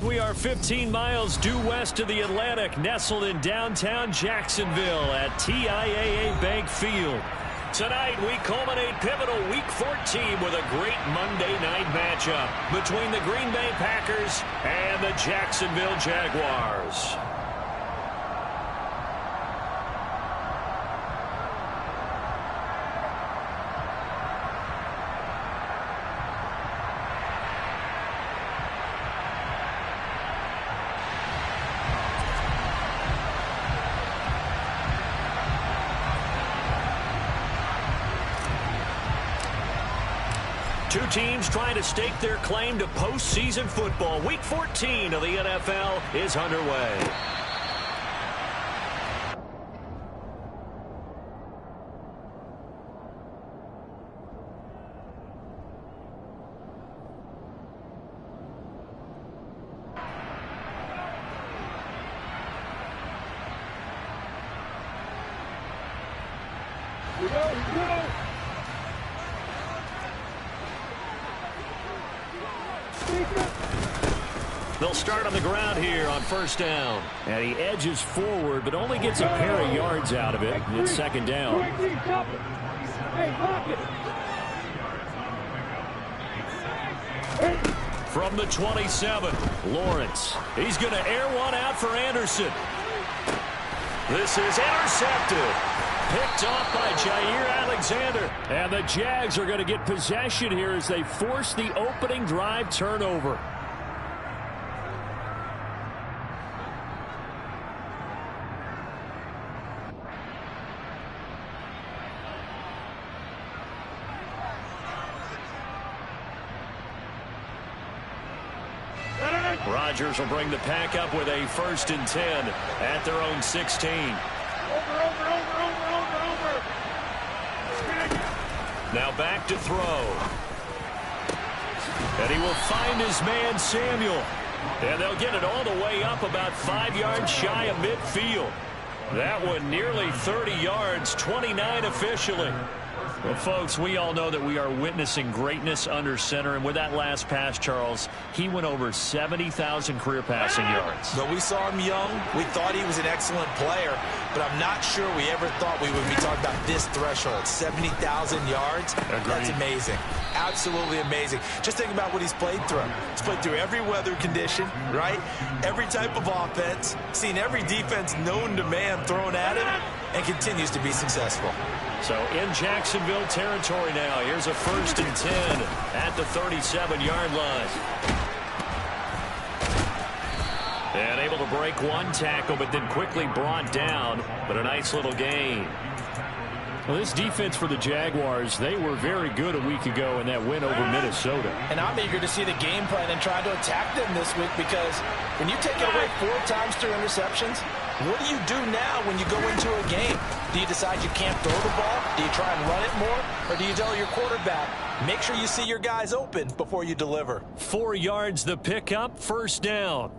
We are 15 miles due west of the Atlantic, nestled in downtown Jacksonville at TIAA Bank Field. Tonight, we culminate pivotal Week 14 with a great Monday night matchup between the Green Bay Packers and the Jacksonville Jaguars. Two teams trying to stake their claim to postseason football. Week 14 of the NFL is underway. They'll start on the ground here on first down. And he edges forward, but only gets a pair of yards out of it. It's second down. From the 27, Lawrence. He's going to air one out for Anderson. This is intercepted. Picked off by Jair Alexander. And the Jags are going to get possession here as they force the opening drive turnover. Rodgers will bring the pack up with a 1st and 10 at their own 16. Now back to throw. And he will find his man Samuel. And they'll get it all the way up about 5 yards shy of midfield. That one nearly 30 yards, 29 officially. Well, folks, we all know that we are witnessing greatness under center. And with that last pass, Charles, he went over 70,000 career passing yards. Though we saw him young, we thought he was an excellent player, but I'm not sure we ever thought we would be talking about this threshold, 70,000 yards. Agreed. That's amazing. Absolutely amazing. Just think about what he's played through. He's played through every weather condition, right? Every type of offense, seen every defense known to man thrown at him, and continues to be successful. So in Jacksonville territory now. Here's a 1st and 10 at the 37-yard line. And able to break one tackle, but then quickly brought down. But a nice little gain. Well, this defense for the Jaguars, they were very good a week ago in that win over Minnesota. And I'm eager to see the game plan and try to attack them this week, because when you take it away 4 times through interceptions, what do you do now when you go into a game? Do you decide you can't throw the ball? Do you try and run it more? Or do you tell your quarterback, make sure you see your guys open before you deliver? 4 yards the pickup, 1st down.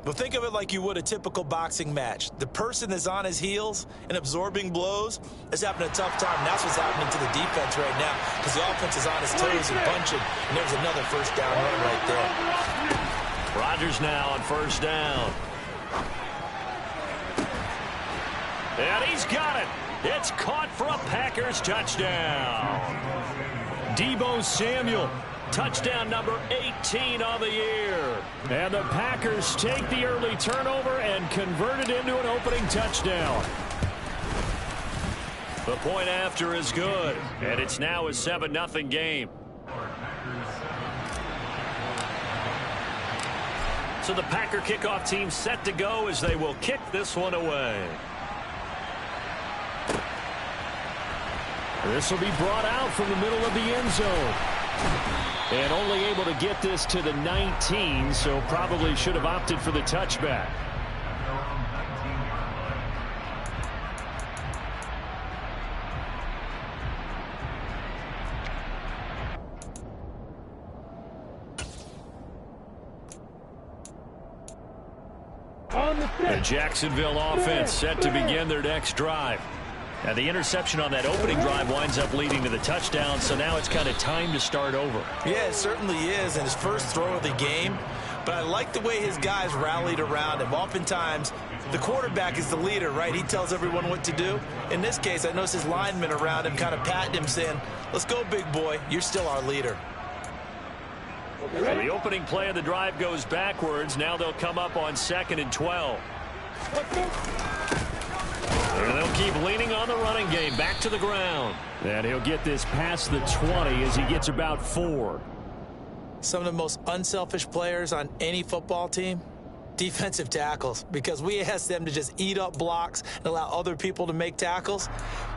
Well, think of it like you would a typical boxing match. The person that's on his heels and absorbing blows is having a tough time. That's what's happening to the defense right now, because the offense is on his toes and bunching, and there's another 1st down run right there. Rodgers now on 1st down. And he's got it. It's caught for a Packers touchdown. Deebo Samuel, touchdown number 18 on the year. And the Packers take the early turnover and convert it into an opening touchdown. The point after is good, and it's now a 7-0 game. So the Packer kickoff team set to go as they will kick this one away. This will be brought out from the middle of the end zone. And only able to get this to the 19, so probably should have opted for the touchback. The Jacksonville offense set to begin their next drive. And the interception on that opening drive winds up leading to the touchdown, so now it's kind of time to start over. Yeah, it certainly is, and his first throw of the game. but I like the way his guys rallied around him. Oftentimes, the quarterback is the leader, right? He tells everyone what to do. In this case, I noticed his linemen around him kind of patting him, saying, let's go, big boy. You're still our leader. So the opening play of the drive goes backwards. Now they'll come up on 2nd and 12. And they'll keep leaning on the running game. Back to the ground. And he'll get this past the 20 as he gets about 4. Some of the most unselfish players on any football team, defensive tackles, because we ask them to just eat up blocks and allow other people to make tackles.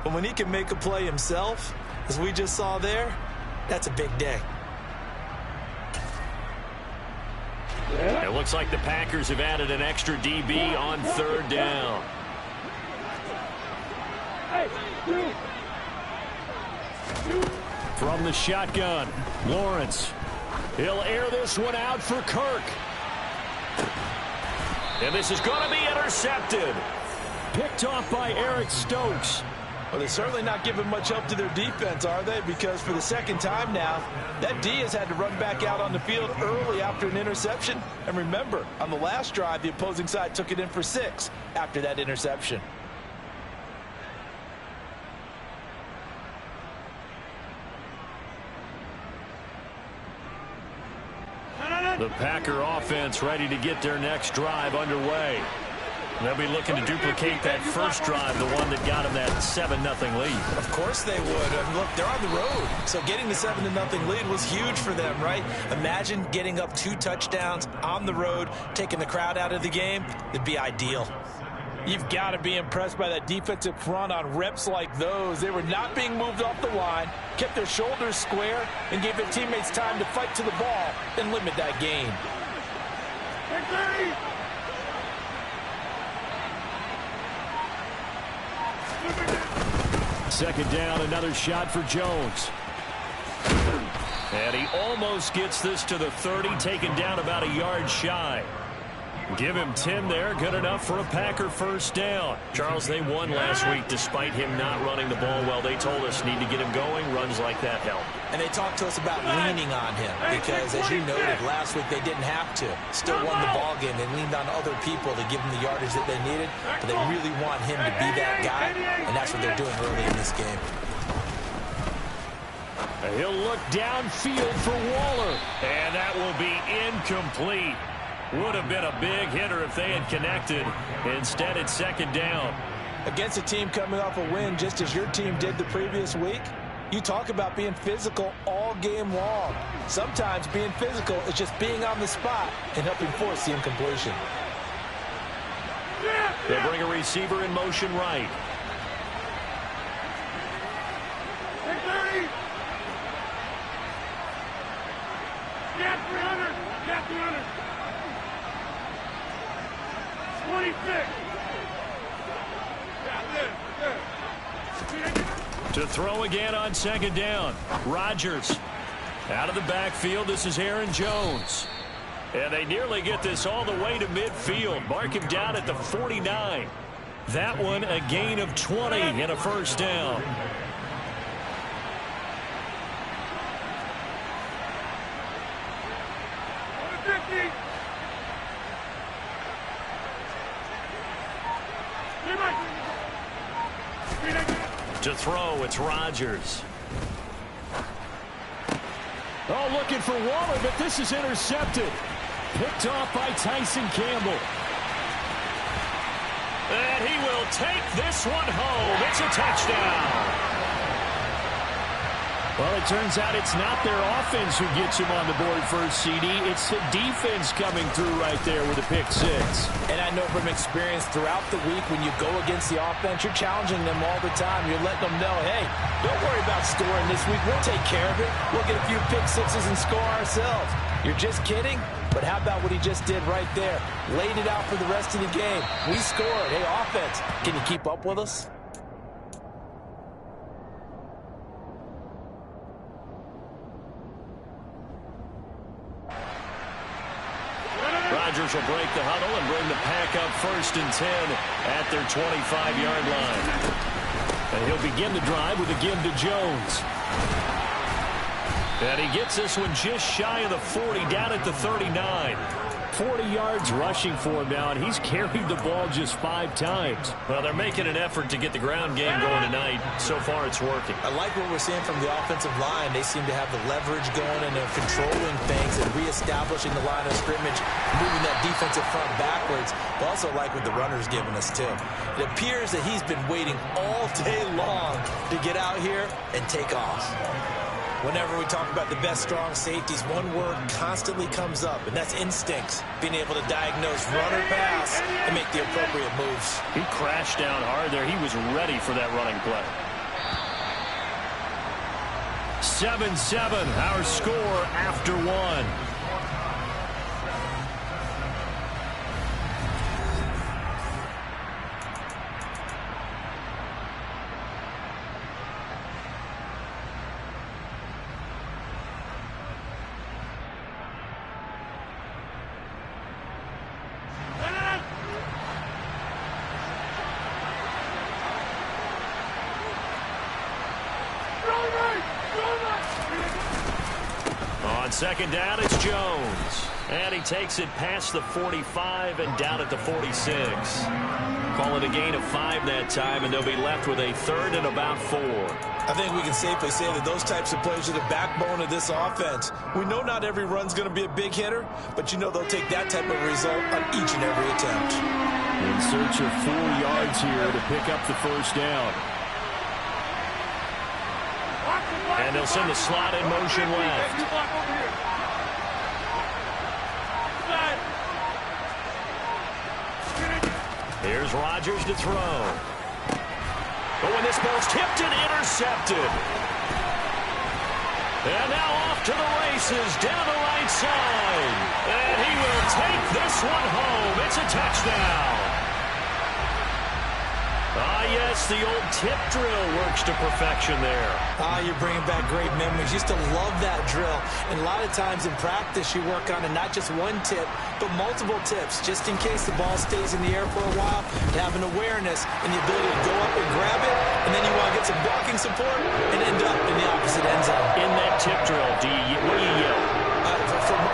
But when he can make a play himself, as we just saw there, that's a big day. It looks like the Packers have added an extra DB on 3rd down. From the shotgun, Lawrence. He'll air this one out for Kirk. And this is going to be intercepted. Picked off by Eric Stokes. Well, they're certainly not giving much help to their defense, are they? Because for the second time now, that D has had to run back out on the field early after an interception. And remember, on the last drive, the opposing side took it in for 6 after that interception. The Packer offense ready to get their next drive underway. They'll be looking to duplicate that first drive, the one that got them that 7-0 lead. Of course they would. And look, they're on the road. So getting the 7-0 lead was huge for them, right? Imagine getting up 2 touchdowns on the road, taking the crowd out of the game. It'd be ideal. You've got to be impressed by that defensive front on reps like those. They were not being moved off the line, kept their shoulders square, and gave their teammates time to fight to the ball and limit that gain. Second down, another shot for Jones. And he almost gets this to the 30, taken down about a yard shy. Give him 10 there, good enough for a Packer first down. Charles, they won last week despite him not running the ball well. They told us need to get him going. Runs like that help. And they talked to us about leaning on him because, as you noted, last week they didn't have to. Still won the ball game. They leaned on other people to give them the yardage that they needed, but they really want him to be that guy, and that's what they're doing early in this game. He'll look downfield for Waller, and that will be incomplete. Would have been a big hitter if they had connected. Instead, it's second down. Against a team coming off a win, just as your team did the previous week, you talk about being physical all game long. Sometimes being physical is just being on the spot and helping force the incompletion. They bring a receiver in motion right. Get 300! Get 300! 26! To throw again on second down. Rodgers out of the backfield. This is Aaron Jones. And they nearly get this all the way to midfield. Mark him down at the 49. That one a gain of 20 and a first down. To throw, it's Rodgers. Oh, looking for Waller, but this is intercepted. Picked off by Tyson Campbell. And he will take this one home. It's a touchdown. Well, it turns out it's not their offense who gets him on the board first, CD. It's the defense coming through right there with a pick 6. And I know from experience throughout the week when you go against the offense, you're challenging them all the time. You're letting them know, hey, don't worry about scoring this week. We'll take care of it. We'll get a few pick 6s and score ourselves. You're just kidding? But how about what he just did right there? Laid it out for the rest of the game. We scored. Hey, offense, can you keep up with us? Rodgers will break the huddle and bring the Pack up 1st and 10 at their 25-yard line. And he'll begin the drive with a give to Jones. And he gets this one just shy of the 40, down at the 39. 40 yards rushing for him now, and he's carried the ball just 5 times. Well, they're making an effort to get the ground game going tonight. So far, it's working. I like what we're seeing from the offensive line. They seem to have the leverage going, and they're controlling things and reestablishing the line of scrimmage, moving that defensive front backwards. But also like what the runner's giving us, too. It appears that he's been waiting all day long to get out here and take off. Whenever we talk about the best strong safeties, one word constantly comes up, and that's instincts. Being able to diagnose run or pass and make the appropriate moves. He crashed down hard there. He was ready for that running play. 7-7, our score after 1. On second down, it's Jones. And he takes it past the 45 and down at the 46. Call it a gain of 5 that time, and they'll be left with a 3rd and about 4. I think we can safely say that those types of plays are the backbone of this offense. We know not every run's going to be a big hitter, but you know they'll take that type of result on each and every attempt. In search of 4 yards here to pick up the first down. And they'll send the slot in motion left. Here's Rodgers to throw. Oh, and this ball's tipped and intercepted. And now off to the races down the right side. And he will take this one home. It's a touchdown. Ah, yes, the old tip drill works to perfection there. You're bringing back great memories. Used to love that drill. And a lot of times in practice, you work on it, not just one tip, but multiple tips, just in case the ball stays in the air for a while, to have an awareness and the ability to go up and grab it, and then you want to get some blocking support and end up in the opposite end zone. In that tip drill, what do you yell?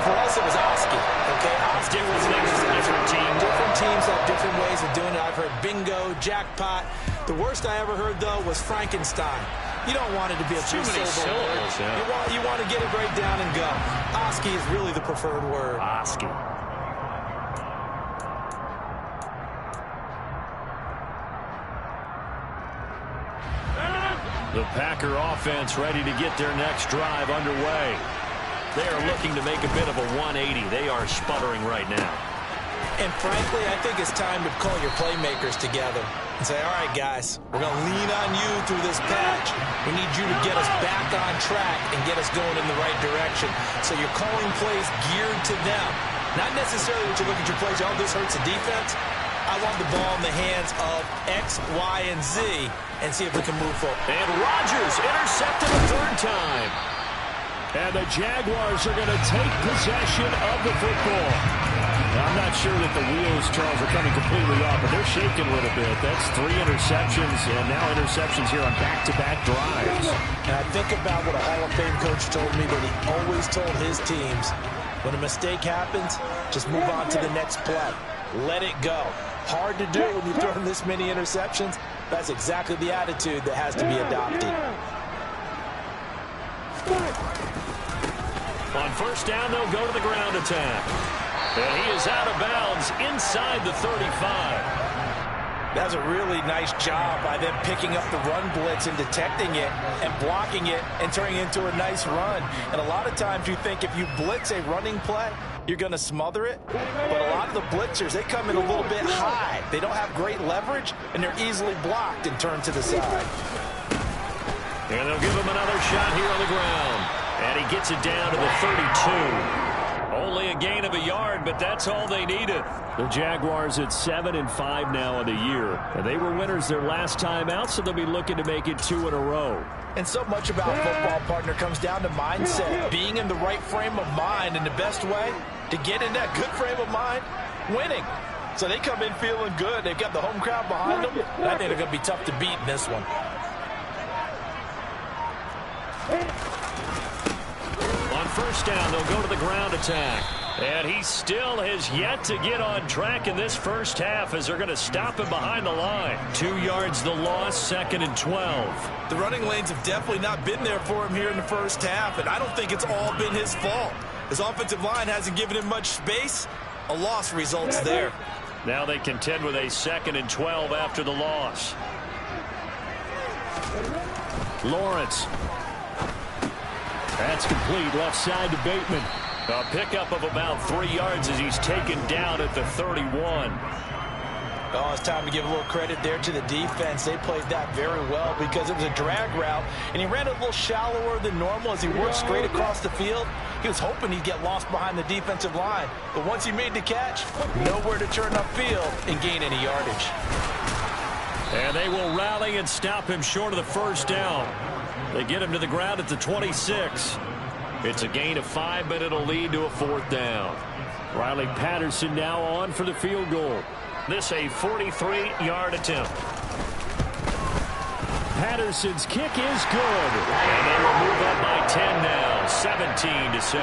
For us, it was Oski. Okay, Oski was different team. Different teams have different ways of doing it. I've heard bingo, jackpot. The worst I ever heard, though, was Frankenstein. You don't want it to be a too many syllables. Yeah. You want to get it right down and go. Oski is really the preferred word. Oski. The Packer offense ready to get their next drive underway. They are looking to make a bit of a 180. They are sputtering right now. And frankly, I think it's time to call your playmakers together and say, all right, guys, we're going to lean on you through this patch. We need you to get us back on track and get us going in the right direction. So you're calling plays geared to them. Not necessarily when you look at your plays, oh, this hurts the defense. I want the ball in the hands of X, Y, and Z and see if we can move forward. And Rodgers intercepted a 3rd time. And the Jaguars are going to take possession of the football. I'm not sure that the wheels, Charles, are coming completely off, but they're shaking a little bit. That's 3 interceptions, and now interceptions here on back-to-back drives. And I think about what a Hall of Fame coach told me that he always told his teams, when a mistake happens, just move on to the next play. Let it go. Hard to do when you're throwing this many interceptions. That's exactly the attitude that has to be adopted. On first down, they'll go to the ground attack. And he is out of bounds inside the 35. That's a really nice job by them picking up the run blitz and detecting it and blocking it and turning it into a nice run. And a lot of times you think if you blitz a running play, you're going to smother it. But a lot of the blitzers, they come in a little bit high. They don't have great leverage, and they're easily blocked and turned to the side. And they'll give him another shot here on the ground. And he gets it down to the 32. Only a gain of a yard, but that's all they needed. The Jaguars at 7-5 now in the year. And they were winners their last time out, so they'll be looking to make it 2 in a row. And so much about football, partner, comes down to mindset. Being in the right frame of mind, and the best way to get in that good frame of mind, winning. So they come in feeling good. They've got the home crowd behind them. And I think they're going to be tough to beat in this one. On first down, they'll go to the ground attack. And he still has yet to get on track in this first half as they're going to stop him behind the line. 2 yards the loss, 2nd and 12. The running lanes have definitely not been there for him here in the first half, and I don't think it's all been his fault. His offensive line hasn't given him much space. A loss results there. Now they contend with a 2nd and 12 after the loss. Lawrence. That's complete, left side to Bateman. A pickup of about 3 yards as he's taken down at the 31. Oh, it's time to give a little credit there to the defense. They played that very well because it was a drag route, and he ran a little shallower than normal as he worked straight across the field. He was hoping he'd get lost behind the defensive line, but once he made the catch, nowhere to turn upfield and gain any yardage. And they will rally and stop him short of the first down. They get him to the ground at the 26. It's a gain of 5, but it'll lead to a 4th down. Riley Patterson now on for the field goal. This a 43-yard attempt. Patterson's kick is good. And they will move up by 10 now, 17-7.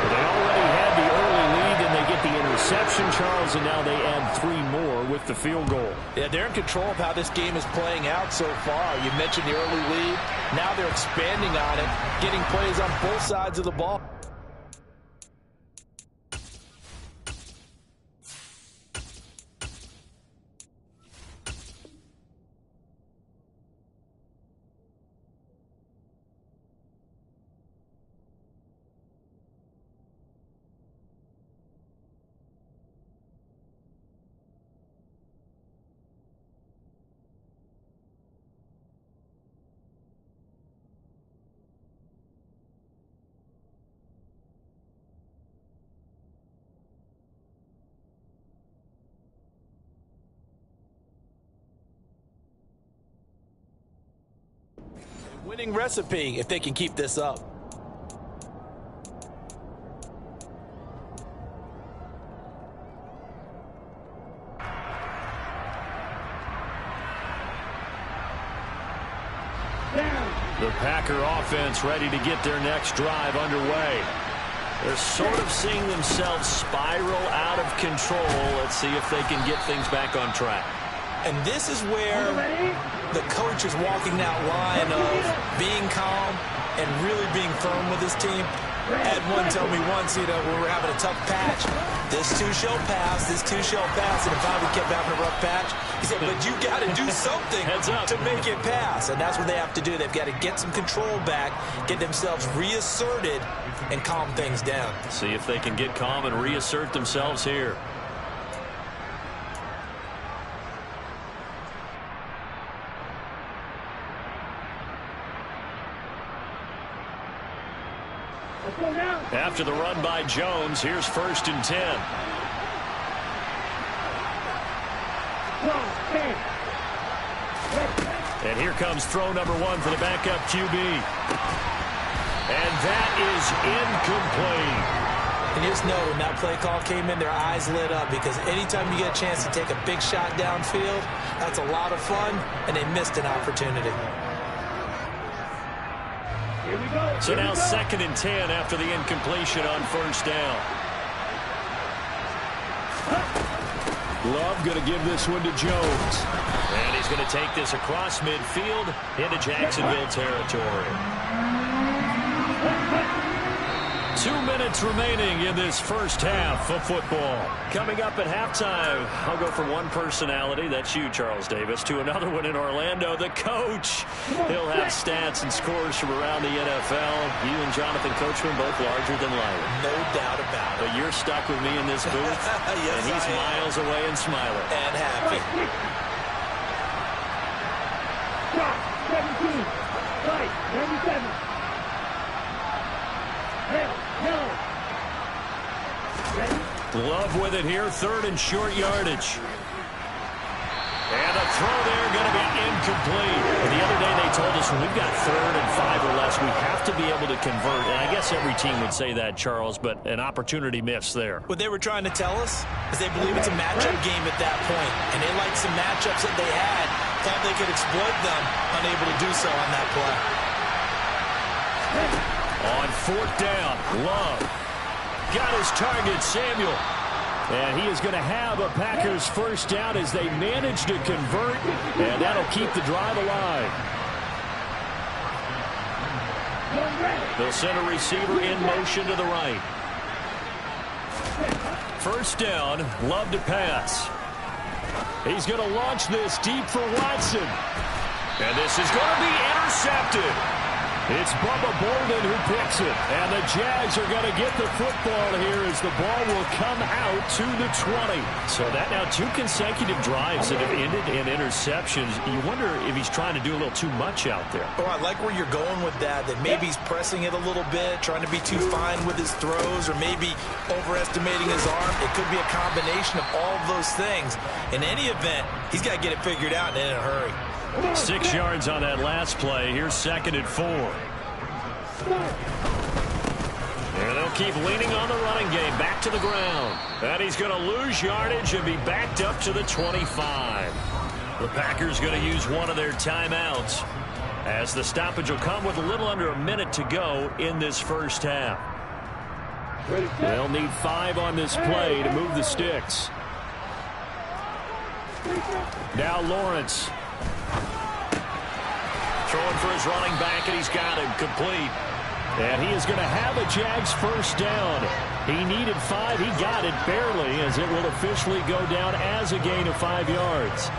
They already had the early lead, and they get the interception, Charles, and now they add 3 more with the field goal. Yeah, they're in control of how this game is playing out so far. You mentioned the early lead. Now they're expanding on it, getting plays on both sides of the ball. Winning recipe if they can keep this up. The Packer offense ready to get their next drive underway. They're sort of seeing themselves spiral out of control. Let's see if they can get things back on track. And this is where the coach is walking that line of being calm and really being firm with his team. Had one tell me once, when we're having a tough patch, this too shall pass, this too shall pass. And if I kept having a rough patch, he said, but you got to do something to make it pass. And that's what they have to do. They've got to get some control back, get themselves reasserted, and calm things down. See if they can get calm and reassert themselves here. After the run by Jones, here's 1st and 10. And here comes throw number 1 for the backup QB. And that is incomplete. And just know when that play call came in, their eyes lit up because anytime you get a chance to take a big shot downfield, that's a lot of fun, and they missed an opportunity. So now 2nd and 10 after the incompletion on 1st down. Love going to give this one to Jones. And he's going to take this across midfield into Jacksonville territory. 2 minutes remaining in this first half of football. Coming up at halftime, I'll go from one personality, that's you, Charles Davis, to another one in Orlando, the coach. He'll have stats and scores from around the NFL. You and Jonathan Coachman both larger than life. No doubt about it. But you're stuck with me in this booth, yes, and he's miles away and smiling. And happy. 17, right, 97. Love with it here, 3rd and short yardage. And the throw there going to be incomplete. And the other day they told us when we've got 3rd and 5 or less, we have to be able to convert. And I guess every team would say that, Charles, but an opportunity miss there. What they were trying to tell us is they believe it's a matchup game at that point. And they liked some matchups that they had, thought they could exploit them, unable to do so on that play. On 4th down, Love. Got his target, Samuel. And he is going to have a Packers first down as they manage to convert, and that'll keep the drive alive. They'll send a receiver in motion to the right. First down, Love to pass. He's going to launch this deep for Watson. And this is going to be intercepted. It's Bubba Bolden who picks it. And the Jags are going to get the football here as the ball will come out to the 20. So that now 2 consecutive drives that have ended in interceptions. You wonder if he's trying to do a little too much out there. Oh, I like where you're going with that maybe he's pressing it a little bit, trying to be too fine with his throws, or maybe overestimating his arm. It could be a combination of all of those things. In any event, he's got to get it figured out and in a hurry. 6 yards on that last play. Here's 2nd and 4. And they'll keep leaning on the running game. Back to the ground. And he's going to lose yardage and be backed up to the 25. The Packers going to use one of their timeouts as the stoppage will come with a little under a minute to go in this first half. They'll need 5 on this play to move the sticks. Now Lawrence. Throwing for his running back, and he's got him complete. And he is going to have a Jags first down. He needed 5. He got it barely, as it will officially go down as a gain of 5 yards.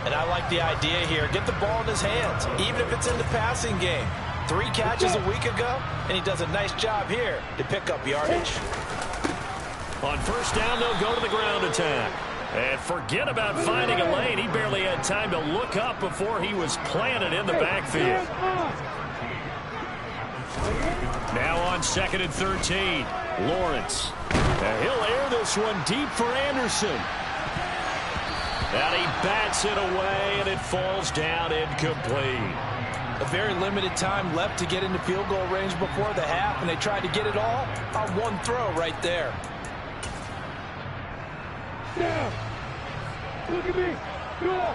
And I like the idea here. Get the ball in his hands, even if it's in the passing game. 3 catches a week ago, and he does a nice job here to pick up yardage. On first down, they'll go to the ground attack. And forget about finding a lane. He barely had time to look up before he was planted in the backfield. Now on 2nd and 13, Lawrence. And he'll air this one deep for Anderson. And he bats it away, and it falls down incomplete. A very limited time left to get into field goal range before the half, and they tried to get it all on one throw right there. Down. Look at me. Go.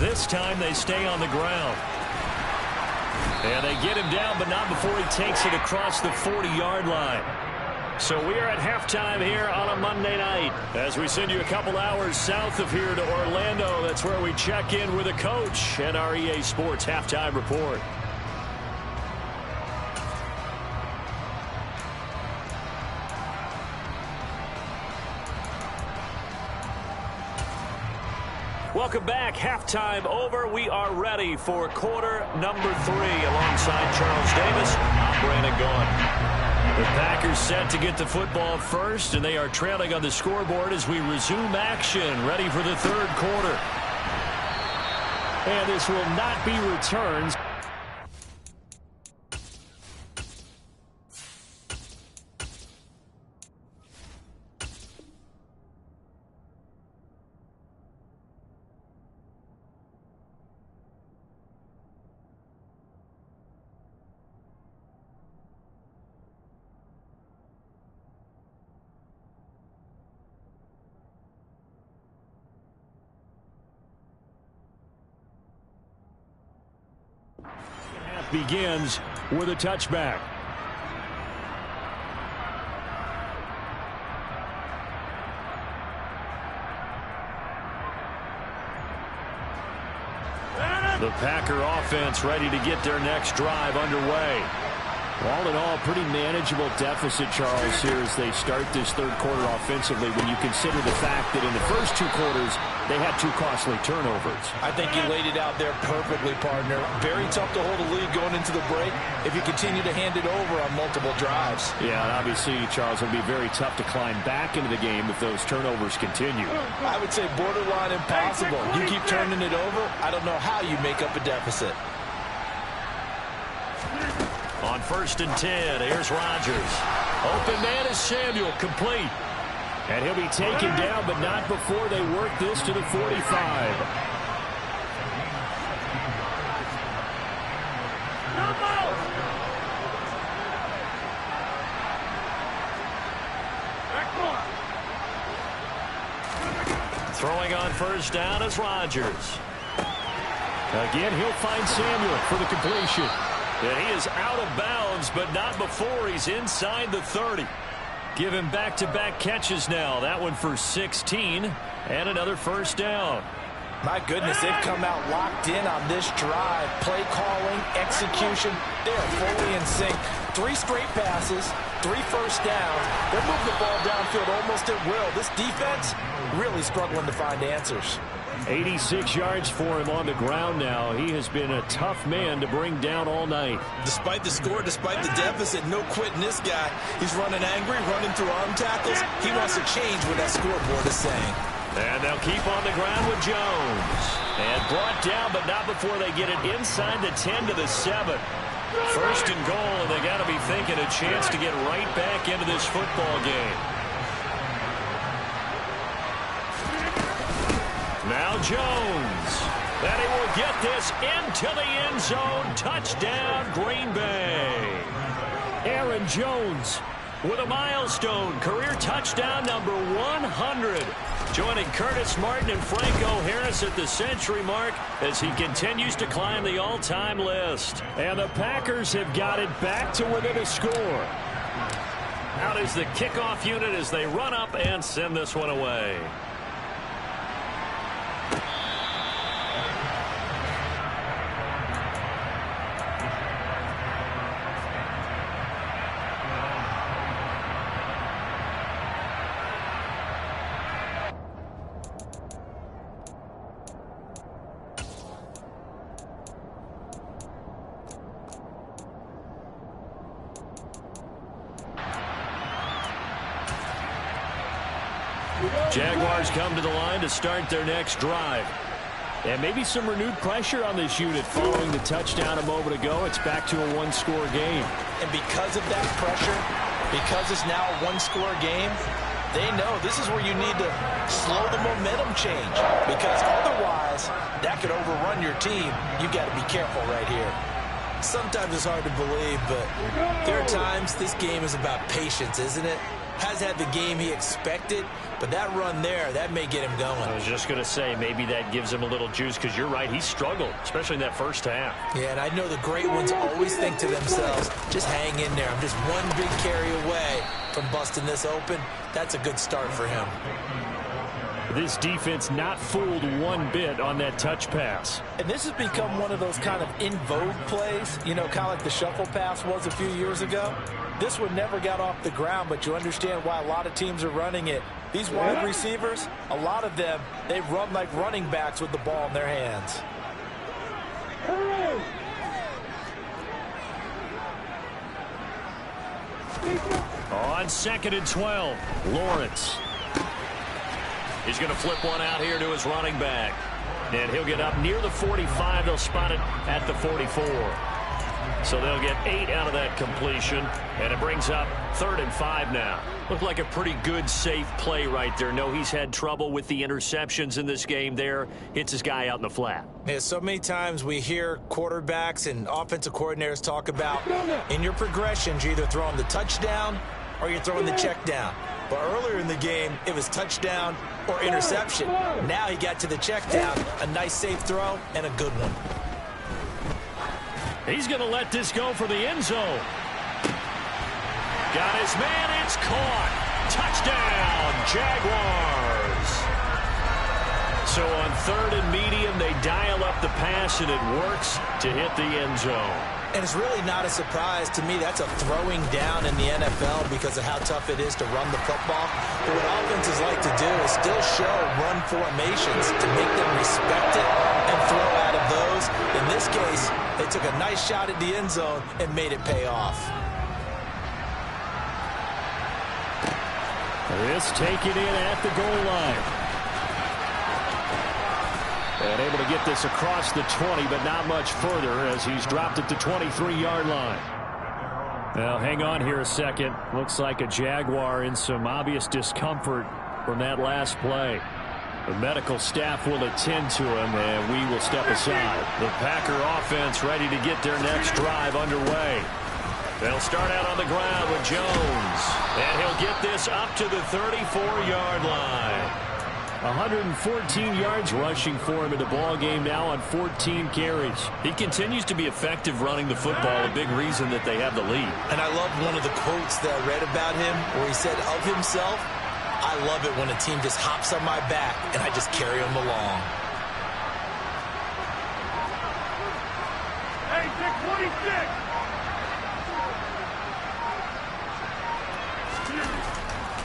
This time they stay on the ground. And they get him down, but not before he takes it across the 40-yard line. So we are at halftime here on a Monday night. As we send you a couple hours south of here to Orlando, that's where we check in with the coach and our EA Sports halftime report. Welcome back. Halftime over. We are ready for quarter number 3. Alongside Charles Davis, I'm Brandon Gaughan. The Packers set to get the football first, and they are trailing on the scoreboard as we resume action, ready for the 3rd quarter. And this will not be returns. Begins with a touchback. The Packer offense ready to get their next drive underway. All in all, pretty manageable deficit, Charles, here as they start this 3rd quarter offensively when you consider the fact that in the first 2 quarters, they had 2 costly turnovers. I think you laid it out there perfectly, partner. Very tough to hold a lead going into the break if you continue to hand it over on multiple drives. Yeah, and obviously, Charles, it'll be very tough to climb back into the game if those turnovers continue. I would say borderline impossible. You keep turning it over, I don't know how you make up a deficit. On 1st and 10, here's Rodgers. Open man is Samuel, complete. And he'll be taken down, but not before they work this to the 45. Throwing on 1st down is Rodgers. Again, he'll find Samuel for the completion. And he is out of bounds, but not before he's inside the 30. Give him back-to-back catches now. That one for 16 and another first down. My goodness, they've come out locked in on this drive. Play calling, execution, they are fully in sync. 3 straight passes, 3 first downs. They're moving the ball downfield almost at will. This defense really struggling to find answers. 86 yards for him on the ground now. He has been a tough man to bring down all night. Despite the score, despite the deficit, no quitting this guy. He's running angry, running through arm tackles. He wants to change what that scoreboard is saying. And they'll keep on the ground with Jones. And brought down, but not before they get it inside the 10 to the 7. First and goal, and they got to be thinking a chance to get right back into this football game. Now Jones. And he will get this into the end zone. Touchdown, Green Bay. Aaron Jones with a milestone. Career touchdown number 100. Joining Curtis Martin and Franco Harris at the century mark as he continues to climb the all-time list. And the Packers have got it back to within a score. Out is the kickoff unit as they run up and send this one away. Jaguars come to the line to start their next drive. And maybe some renewed pressure on this unit following the touchdown a moment ago. It's back to a one-score game. And because of that pressure, because it's now a one-score game, they know this is where you need to slow the momentum change. Because otherwise, that could overrun your team. You've got to be careful right here. Sometimes it's hard to believe, but there are times this game is about patience, isn't it? Has had the game he expected, but that run there, that may get him going. I was just going to say, maybe that gives him a little juice, because you're right, he struggled, especially in that first half. Yeah, and I know the great ones always think to themselves, just hang in there. I'm just one big carry away from busting this open. That's a good start for him. This defense not fooled one bit on that touch pass. And this has become one of those kind of in vogue plays, you know, kind of like the shuffle pass was a few years ago. This one never got off the ground, but you understand why a lot of teams are running it. These wide receivers, a lot of them, they run like running backs with the ball in their hands. On 2nd and 12, Lawrence. He's going to flip one out here to his running back. And he'll get up near the 45. They'll spot it at the 44. So they'll get 8 out of that completion. And it brings up 3rd and 5 now. Looked like a pretty good, safe play right there. No, he's had trouble with the interceptions in this game there. Hits his guy out in the flat. Yeah, so many times we hear quarterbacks and offensive coordinators talk about in your progressions, you're either throwing the touchdown or you're throwing the check down. But earlier in the game, it was touchdown or interception. Now he got to the check down, a nice safe throw, and a good one. He's going to let this go for the end zone. Got his man, it's caught. Touchdown, Jaguars. So on 3rd and medium, they dial up the pass, and it works to hit the end zone. And it's really not a surprise to me. That's a throwing down in the NFL because of how tough it is to run the football. But what offenses like to do is still show run formations to make them respect it and throw out of those. In this case, they took a nice shot at the end zone and made it pay off. This taken in at the goal line. And able to get this across the 20, but not much further as he's dropped at the 23-yard line. Now, hang on here a second. Looks like a Jaguar in some obvious discomfort from that last play. The medical staff will attend to him, and we will step aside. The Packer offense ready to get their next drive underway. They'll start out on the ground with Jones, and he'll get this up to the 34-yard line. 114 yards rushing for him in the ball game now on 14 carries. He continues to be effective running the football, a big reason that they have the lead. And I love one of the quotes that I read about him where he said of himself, "I love it when a team just hops on my back and I just carry them along." Hey, 626.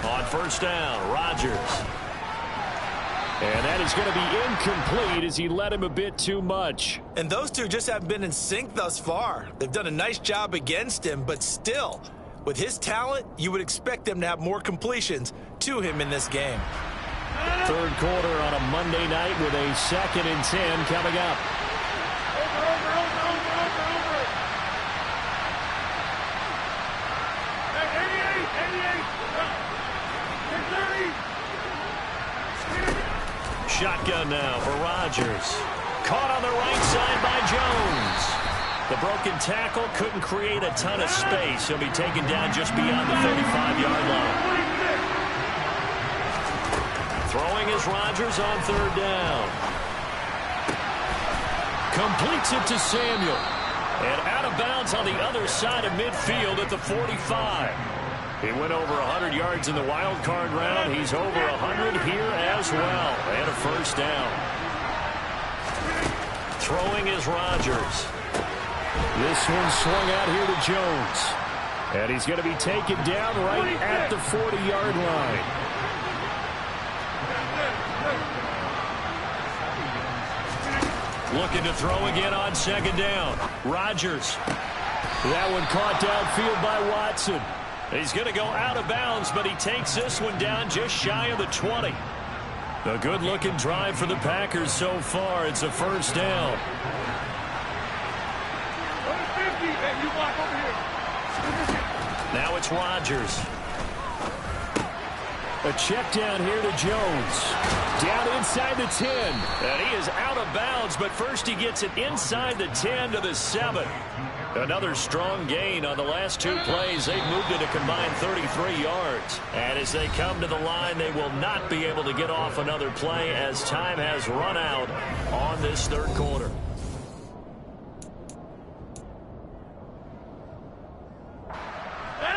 On first down, Rodgers. And that is going to be incomplete as he led him a bit too much. And those two just haven't been in sync thus far. They've done a nice job against him, but still, with his talent, you would expect them to have more completions to him in this game. Third quarter on a Monday night with a 2nd and 10 coming up. Over. Hey, 88. 630. Shotgun now for Rodgers. Caught on the right side by Jones. The broken tackle couldn't create a ton of space. He'll be taken down just beyond the 35-yard line. Throwing is Rodgers on third down. Completes it to Samuel. And out of bounds on the other side of midfield at the 45. He went over 100 yards in the wild card round. He's over 100 here as well. And a first down. Throwing is Rodgers. This one swung out here to Jones. And he's going to be taken down right at the 40-yard line. Looking to throw again on second down. Rodgers. That one caught downfield by Watson. He's going to go out of bounds, but he takes this one down just shy of the 20. A good-looking drive for the Packers so far. It's a first down. 150. Hey, you block over here. Now it's Rodgers. A check down here to Jones. Down inside the 10. And he is out of bounds, but first he gets it inside the 10 to the 7. Another strong gain on the last two plays. They've moved it a combined 33 yards. And as they come to the line, they will not be able to get off another play as time has run out on this third quarter.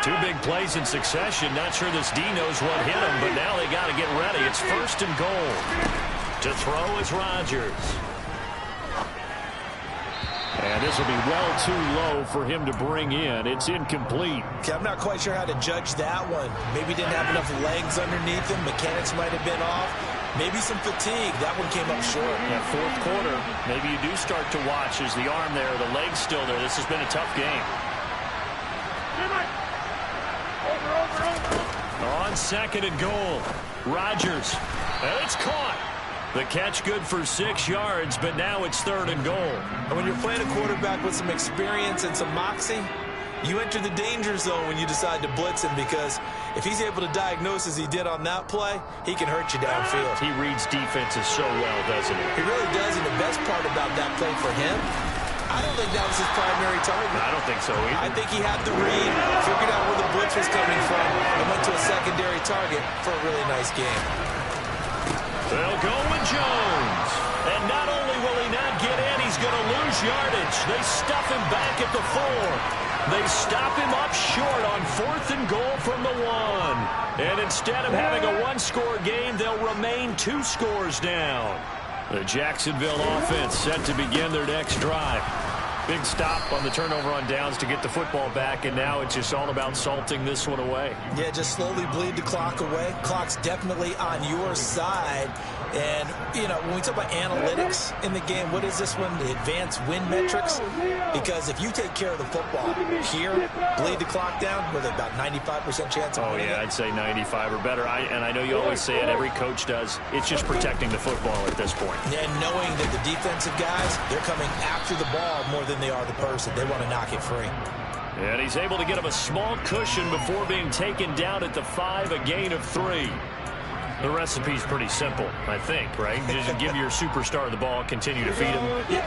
Two big plays in succession. Not sure this D knows what hit him, but now they got to get ready. It's first and goal. To throw is Rodgers. And this will be well too low for him to bring in. It's incomplete. Okay, I'm not quite sure how to judge that one. Maybe didn't have enough legs underneath him. Mechanics might have been off. Maybe some fatigue. That one came up short. That fourth quarter, maybe you do start to watch as the arm there, the leg's still there. This has been a tough game. On second and goal, Rodgers. And it's caught. The catch good for 6 yards, but now it's third and goal. And when you're playing a quarterback with some experience and some moxie, you enter the danger zone when you decide to blitz him, because if he's able to diagnose as he did on that play, he can hurt you downfield. He reads defenses so well, doesn't he? He really does, and the best part about that play for him, I don't think that was his primary target. I don't think so either. I think he had the read, figured out where the blitz was coming from, and went to a secondary target for a really nice game. They'll go with Jones. And not only will he not get in, he's going to lose yardage. They stuff him back at the 4. They stop him up short on fourth and goal from the 1. And instead of having a one-score game, they'll remain 2 scores down. The Jacksonville offense set to begin their next drive. Big stop on the turnover on downs to get the football back, and now it's just all about salting this one away. Yeah, just slowly bleed the clock away. Clock's definitely on your side. And, you know, when we talk about analytics in the game, what is this one? The advanced win metrics? Because if you take care of the football here, bleed the clock down, with about 95% chance of winning it. I'd say 95 or better. And I know you always say it, every coach does. It's just protecting the football at this point. And knowing that the defensive guys, they're coming after the ball more than they are the person. They want to knock it free. And he's able to get him a small cushion before being taken down at the 5, a gain of 3. The recipe's pretty simple, I think, right? Just give your superstar the ball, continue to feed him.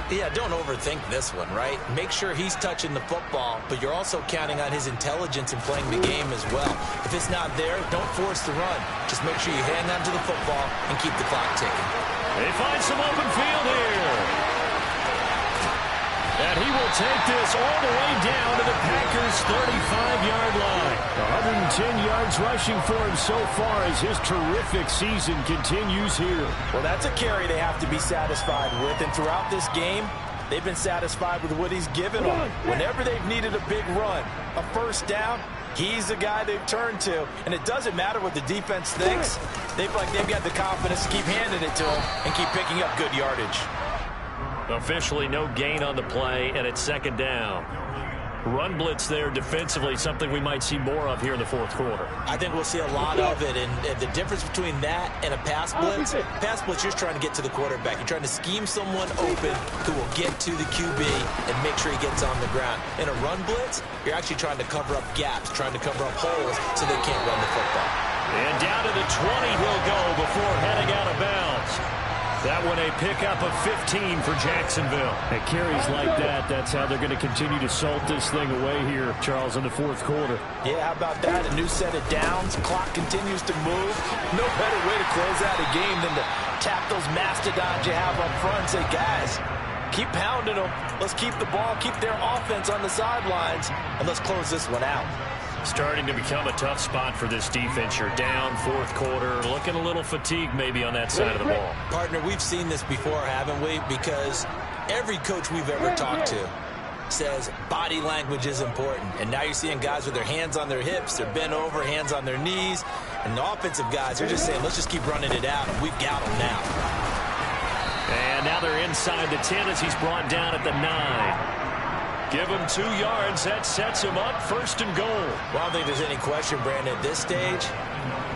Yeah, don't overthink this one, right? Make sure he's touching the football, but you're also counting on his intelligence in playing the game as well. If it's not there, don't force the run. Just make sure you hang on to the football and keep the clock ticking. They find some open field here. And he will take this all the way down to the Packers' 35-yard line. 110 yards rushing for him so far as his terrific season continues here. Well, that's a carry they have to be satisfied with. And throughout this game, they've been satisfied with what he's given them. Whenever they've needed a big run, a first down, he's the guy they've turned to. And it doesn't matter what the defense thinks. They feel like they've got the confidence to keep handing it to him and keep picking up good yardage. Officially no gain on the play, and it's second down. Run blitz there defensively, something we might see more of here in the fourth quarter. I think we'll see a lot of it, and the difference between that and a pass blitz, you're just trying to get to the quarterback. You're trying to scheme someone open who will get to the QB and make sure he gets on the ground. In a run blitz, you're actually trying to cover up gaps, trying to cover up holes so they can't run the football. And down to the 20 he'll go before heading out of bounds. That one a pickup of 15 for Jacksonville. At carries like that, that's how they're going to continue to salt this thing away here, Charles, in the fourth quarter. Yeah, how about that? A new set of downs. Clock continues to move. No better way to close out a game than to tap those mastodons you have up front and say, guys, keep pounding them. Let's keep the ball, keep their offense on the sidelines, and let's close this one out. Starting to become a tough spot for this defense. You're down fourth quarter, looking a little fatigued maybe on that side of the ball. Partner, we've seen this before, haven't we? Because every coach we've ever talked to says body language is important. And now you're seeing guys with their hands on their hips, they're bent over, hands on their knees. And the offensive guys are just saying, let's just keep running it out, and we've got them now. And now they're inside the 10 as he's brought down at the 9. Give him 2 yards. That sets him up first and goal. Well, I don't think there's any question, Brandon, at this stage,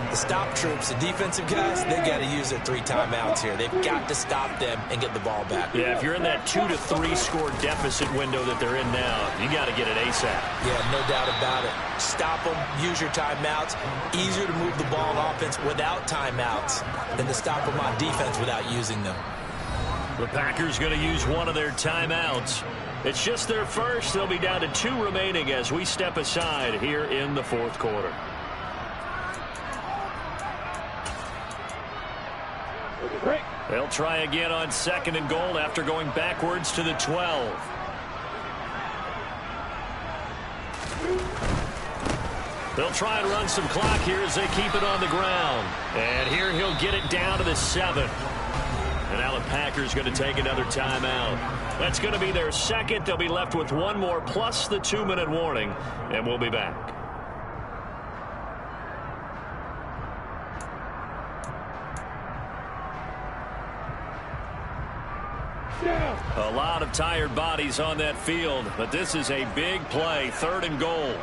the stop troops, the defensive guys, they've got to use their 3 timeouts here. They've got to stop them and get the ball back. Yeah, if you're in that 2 to 3 score deficit window that they're in now, you got to get it ASAP. Yeah, no doubt about it. Stop them, use your timeouts. Easier to move the ball on offense without timeouts than to stop them on defense without using them. The Packers going to use one of their timeouts. It's just their first. They'll be down to 2 remaining as we step aside here in the fourth quarter. They'll try again on second and goal after going backwards to the 12. They'll try and run some clock here as they keep it on the ground. And here he'll get it down to the 7. And now the Packers going to take another timeout. That's going to be their second. They'll be left with 1 more plus the 2-minute warning. And we'll be back. A lot of tired bodies on that field, but this is a big play, 3rd and goal.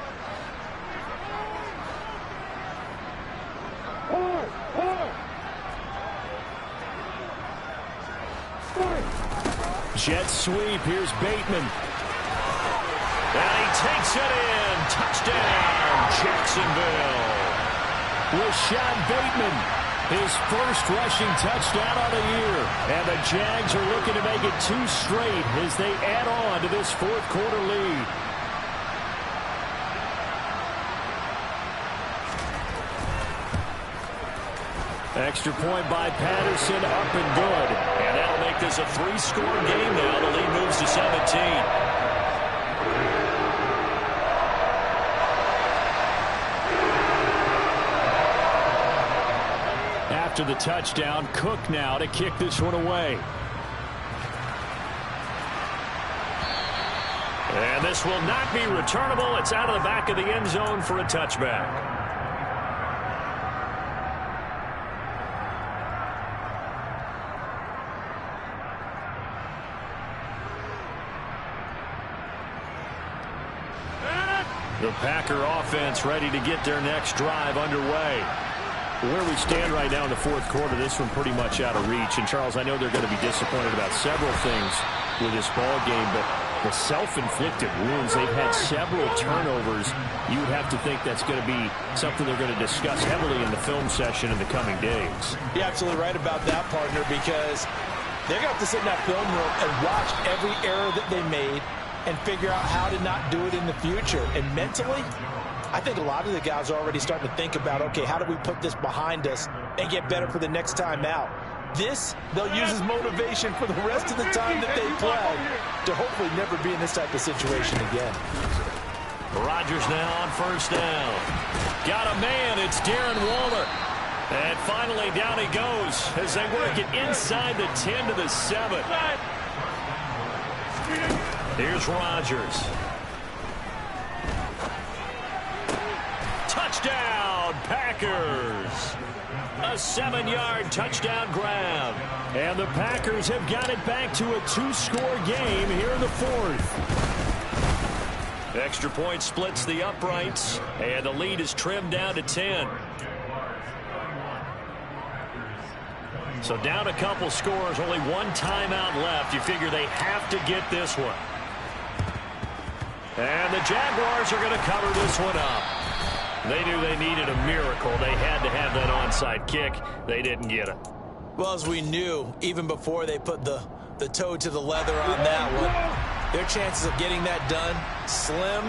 Jet sweep. Here's Bateman. And he takes it in. Touchdown, Jacksonville. Rashad Bateman, his first rushing touchdown of the year. And the Jags are looking to make it 2 straight as they add on to this fourth quarter lead. Extra point by Patterson, up and good. And that'll make this a 3-score game now. The lead moves to 17. After the touchdown, Cook now to kick this one away. And this will not be returnable. It's out of the back of the end zone for a touchback. The Packer offense ready to get their next drive underway. Where we stand right now in the fourth quarter, this one pretty much out of reach. And, Charles, I know they're going to be disappointed about several things with this ball game, but the self-inflicted wounds. They've had several turnovers. You would have to think that's going to be something they're going to discuss heavily in the film session in the coming days. You're absolutely right about that, partner, because they're going to have to sit in that film room and watch every error that they made and figure out how to not do it in the future. And mentally, I think a lot of the guys are already starting to think about, okay, how do we put this behind us and get better for the next time out? This, they'll use as motivation for the rest of the time that they play to hopefully never be in this type of situation again. Rodgers now on first down. Got a man, it's Darren Waller. And finally down he goes as they work it inside the 10 to the 7. Here's Rodgers. Touchdown, Packers. A 7-yard touchdown grab. And the Packers have got it back to a 2-score game here in the 4th. Extra point splits the uprights, and the lead is trimmed down to 10. So down a couple scores, only one timeout left. You figure they have to get this one. And the Jaguars are going to cover this one up. They knew they needed a miracle. They had to have that onside kick. They didn't get it. Well, as we knew, even before they put the toe to the leather on that one, their chances of getting that done, slim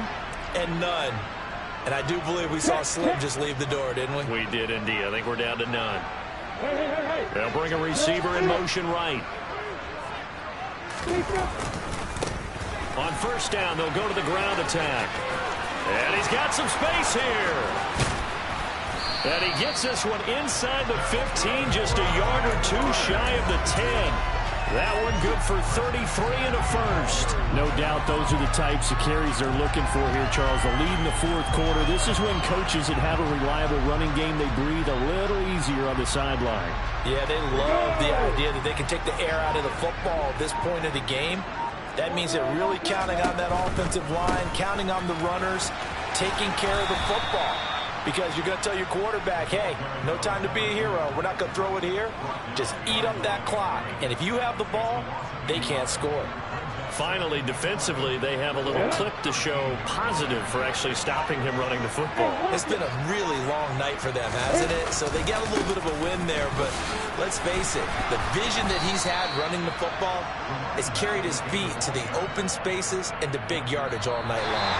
and none. And I do believe we saw Slim just leave the door, didn't we? We did indeed. I think we're down to none. They'll bring a receiver in motion right. On first down, they'll go to the ground attack. And he's got some space here. And he gets this one inside the 15, just a yard or two shy of the 10. That one good for 33 and a first. No doubt those are the types of carries they're looking for here, Charles. The lead in the 4th quarter. This is when coaches that have a reliable running game, they breathe a little easier on the sideline. Yeah, they love the idea that they can take the air out of the football at this point of the game. That means they're really counting on that offensive line, counting on the runners, taking care of the football. Because you're going to tell your quarterback, hey, no time to be a hero. We're not going to throw it here. Just eat up that clock. And if you have the ball, they can't score. Finally, defensively, they have a little clip to show positive for actually stopping him running the football. It's been a really long night for them, hasn't it? So they got a little bit of a win there, but let's face it, the vision that he's had running the football has carried his feet to the open spaces and to big yardage all night long.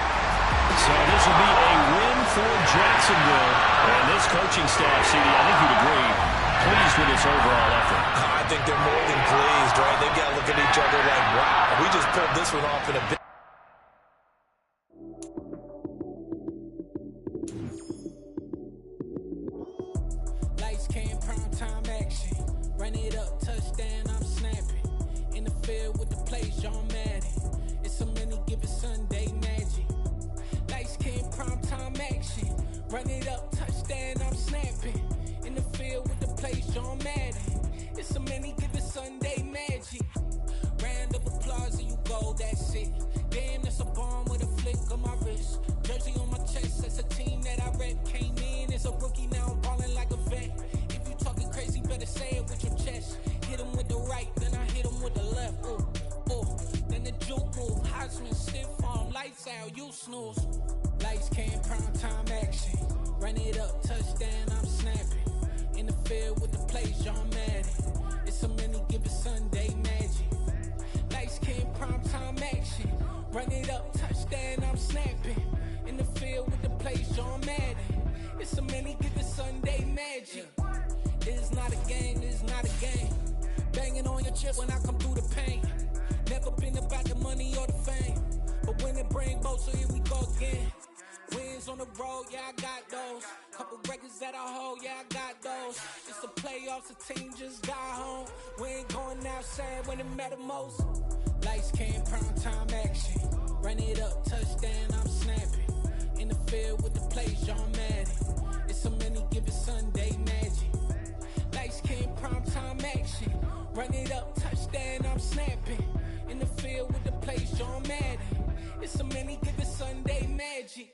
So this will be a win for Jacksonville. And this coaching staff, CD, I think you'd agree, pleased with this overall effort. I think they're more than pleased, right? They've got to look at each other like, wow, we just pulled this one off in a bit. Lights, cam, prime time action. Run it up, touchdown, I'm snapping. In the field with the play, John Madden. It's a many given Sunday magic. Lights, cam, prime time action. Run it up, touchdown, I'm snapping. In the field with the play, John Madden. It's a many given Sunday magic. Round of applause and you go, that's it. Damn, that's a bomb with a flick on my wrist. Jersey on my chest, that's a team that I rep. Came in as a rookie, now I'm balling like a vet. If you talking crazy, better say it with your chest. Hit him with the right, then I hit him with the left. Ooh, ooh. Then the juke move, Heisman, stiff arm, lights out, you snooze. Lights, cam, prime time action. Run it up, touchdown, I'm snapping. In the field with the play, John Madden. It's a many given Sunday magic. Lights, cam, prime time action. Run it up, touchdown, I'm snapping. In the field with the play, John Madden. It's a many given Sunday magic. This is not a game, this is not a game. Banging on your chip when I come through the pain. Never been about the money or the fame. But when it bring both, so here we go again. Wins on the road, yeah, I got those. Couple records that I hold, yeah, I got those. It's the playoffs, the team just got home. We ain't going outside when it matter most. Lights, cam, prime time action. Run it up, touchdown, I'm snapping. In the field with the play, John Madden. It's a many given Sunday magic. Lights, cam, prime time action. Run it up, touchdown, I'm snapping. In the field with the play, John Madden. It's a many given Sunday magic.